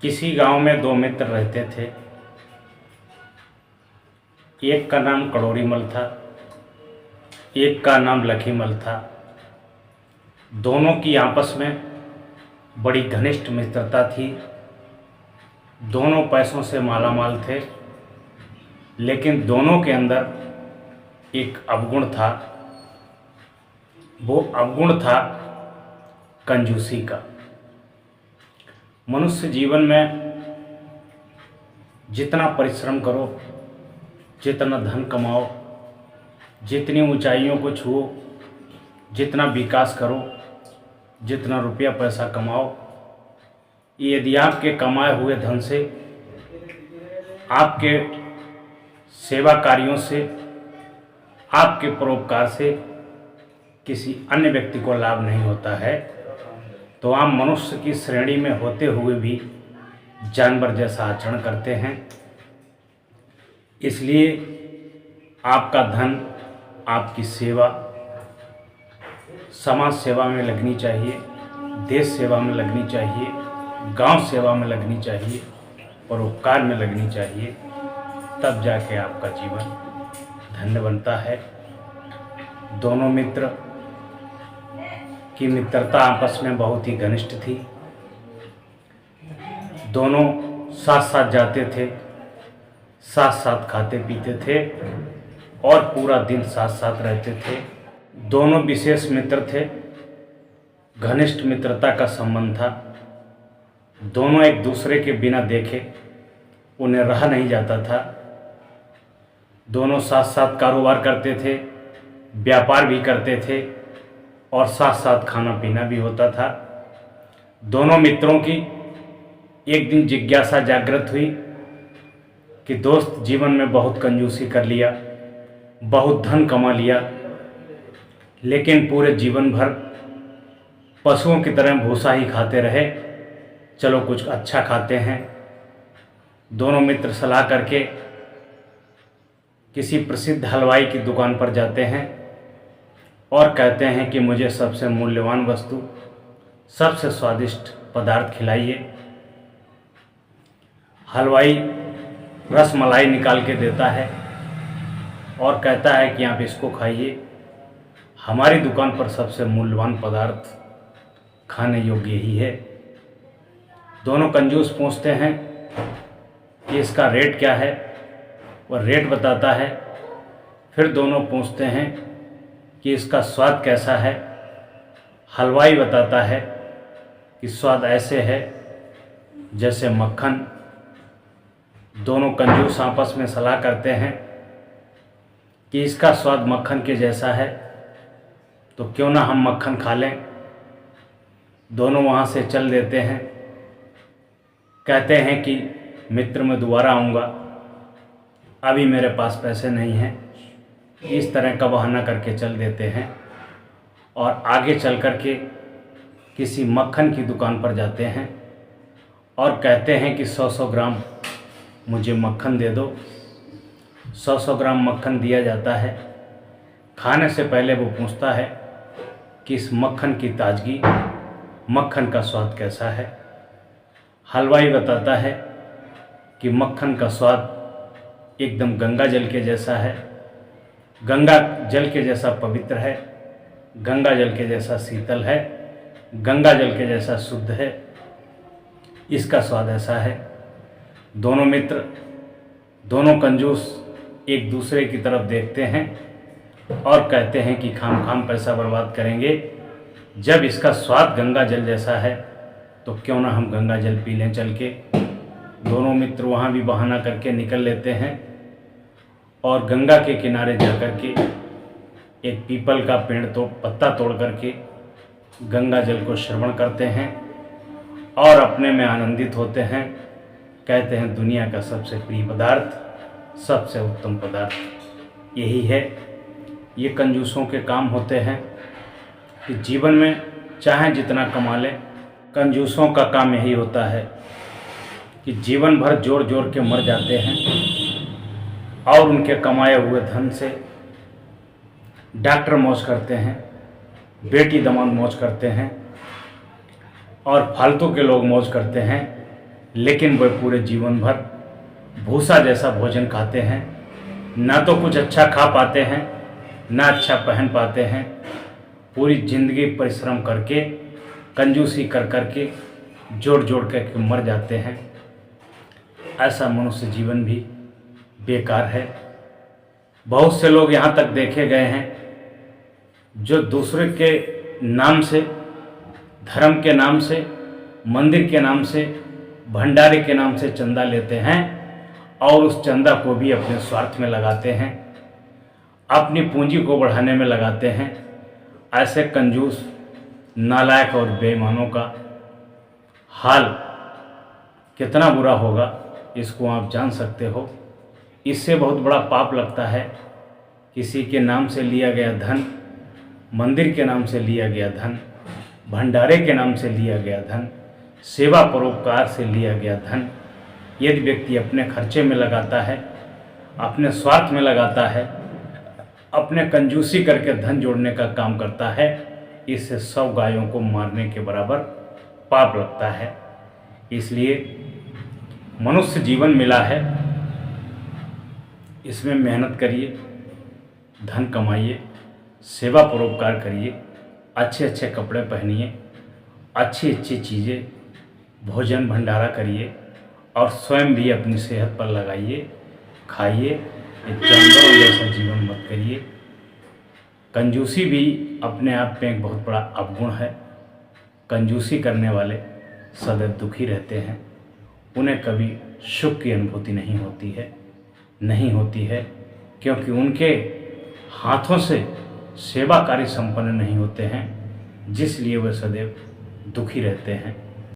किसी गांव में दो मित्र रहते थे। एक का नाम कड़ोरीमल था, एक का नाम लखीमल था। दोनों की आपस में बड़ी घनिष्ठ मित्रता थी। दोनों पैसों से मालामाल थे, लेकिन दोनों के अंदर एक अवगुण था। वो अवगुण था कंजूसी का। मनुष्य जीवन में जितना परिश्रम करो, जितना धन कमाओ, जितनी ऊंचाइयों को छुओ, जितना विकास करो, जितना रुपया पैसा कमाओ, यदि आपके कमाए हुए धन से, आपके सेवा कार्यों से, आपके परोपकार से किसी अन्य व्यक्ति को लाभ नहीं होता है, तो आप मनुष्य की श्रेणी में होते हुए भी जानवर जैसा आचरण करते हैं। इसलिए आपका धन, आपकी सेवा समाज सेवा में लगनी चाहिए, देश सेवा में लगनी चाहिए, गांव सेवा में लगनी चाहिए, परोपकार में लगनी चाहिए। तब जाके आपका जीवन धन्य बनता है। दोनों मित्र की मित्रता आपस में बहुत ही घनिष्ठ थी। दोनों साथ साथ जाते थे, साथ साथ खाते पीते थे और पूरा दिन साथ साथ रहते थे। दोनों विशेष मित्र थे, घनिष्ठ मित्रता का संबंध था। दोनों एक दूसरे के बिना देखे उन्हें रहा नहीं जाता था। दोनों साथ साथ कारोबार करते थे, व्यापार भी करते थे और साथ साथ खाना पीना भी होता था। दोनों मित्रों की एक दिन जिज्ञासा जागृत हुई कि दोस्त जीवन में बहुत कंजूसी कर लिया, बहुत धन कमा लिया, लेकिन पूरे जीवन भर पशुओं की तरह भूसा ही खाते रहे। चलो कुछ अच्छा खाते हैं। दोनों मित्र सलाह करके किसी प्रसिद्ध हलवाई की दुकान पर जाते हैं और कहते हैं कि मुझे सबसे मूल्यवान वस्तु, सबसे स्वादिष्ट पदार्थ खिलाइए। हलवाई रसमलाई निकाल के देता है और कहता है कि आप इसको खाइए, हमारी दुकान पर सबसे मूल्यवान पदार्थ खाने योग्य ही है। दोनों कंजूस पूछते हैं कि इसका रेट क्या है, वह रेट बताता है। फिर दोनों पूछते हैं कि इसका स्वाद कैसा है। हलवाई बताता है कि स्वाद ऐसे है जैसे मक्खन। दोनों कंजूस आपस में सलाह करते हैं कि इसका स्वाद मक्खन के जैसा है, तो क्यों ना हम मक्खन खा लें। दोनों वहाँ से चल देते हैं। कहते हैं कि मित्र मैं दोबारा आऊँगा, अभी मेरे पास पैसे नहीं हैं। इस तरह का बहाना करके चल देते हैं और आगे चल कर के किसी मक्खन की दुकान पर जाते हैं और कहते हैं कि 100-100 ग्राम मुझे मक्खन दे दो। 100-100 ग्राम मक्खन दिया जाता है। खाने से पहले वो पूछता है कि इस मक्खन की ताजगी, मक्खन का स्वाद कैसा है। हलवाई बताता है कि मक्खन का स्वाद एकदम गंगा जल के जैसा है, गंगा जल के जैसा पवित्र है, गंगा जल के जैसा शीतल है, गंगा जल के जैसा शुद्ध है, इसका स्वाद ऐसा है। दोनों मित्र, दोनों कंजूस एक दूसरे की तरफ देखते हैं और कहते हैं कि खाम खाम पैसा बर्बाद करेंगे, जब इसका स्वाद गंगा जल जैसा है तो क्यों ना हम गंगा जल पी लें चल के। दोनों मित्र वहाँ भी बहाना करके निकल लेते हैं और गंगा के किनारे जाकर के एक पीपल का पेड़ तो पत्ता तोड़ करके गंगा जल को श्रवण करते हैं और अपने में आनंदित होते हैं। कहते हैं दुनिया का सबसे प्रिय पदार्थ, सबसे उत्तम पदार्थ यही है। ये कंजूसों के काम होते हैं कि जीवन में चाहे जितना कमा लें, कंजूसों का काम यही होता है कि जीवन भर जोड़ जोड़ के मर जाते हैं और उनके कमाए हुए धन से डॉक्टर मौज करते हैं, बेटी दामाद मौज करते हैं और फालतू के लोग मौज करते हैं। लेकिन वे पूरे जीवन भर भूसा जैसा भोजन खाते हैं। ना तो कुछ अच्छा खा पाते हैं, ना अच्छा पहन पाते हैं। पूरी जिंदगी परिश्रम करके, कंजूसी कर करके, जोड़ जोड़ करके मर जाते हैं। ऐसा मनुष्य जीवन भी बेकार है। बहुत से लोग यहाँ तक देखे गए हैं जो दूसरे के नाम से, धर्म के नाम से, मंदिर के नाम से, भंडारे के नाम से चंदा लेते हैं और उस चंदा को भी अपने स्वार्थ में लगाते हैं, अपनी पूंजी को बढ़ाने में लगाते हैं। ऐसे कंजूस, नालायक और बेईमानों का हाल कितना बुरा होगा इसको आप जान सकते हो। इससे बहुत बड़ा पाप लगता है। किसी के नाम से लिया गया धन, मंदिर के नाम से लिया गया धन, भंडारे के नाम से लिया गया धन, सेवा परोपकार से लिया गया धन यदि व्यक्ति अपने खर्चे में लगाता है, अपने स्वार्थ में लगाता है, अपने कंजूसी करके धन जोड़ने का काम करता है, इससे 100 गायों को मारने के बराबर पाप लगता है। इसलिए मनुष्य जीवन मिला है, इसमें मेहनत करिए, धन कमाइए, सेवा परोपकार करिए, अच्छे अच्छे कपड़े पहनिए, अच्छी अच्छी चीज़ें, भोजन भंडारा करिए और स्वयं भी अपनी सेहत पर लगाइए, खाइए। जानवरों जैसा जीवन मत करिए। कंजूसी भी अपने आप में एक बहुत बड़ा अवगुण है। कंजूसी करने वाले सदैव दुखी रहते हैं। उन्हें कभी सुख की अनुभूति नहीं होती है क्योंकि उनके हाथों से सेवा कार्य संपन्न नहीं होते हैं, जिसलिए वे सदैव दुखी रहते हैं।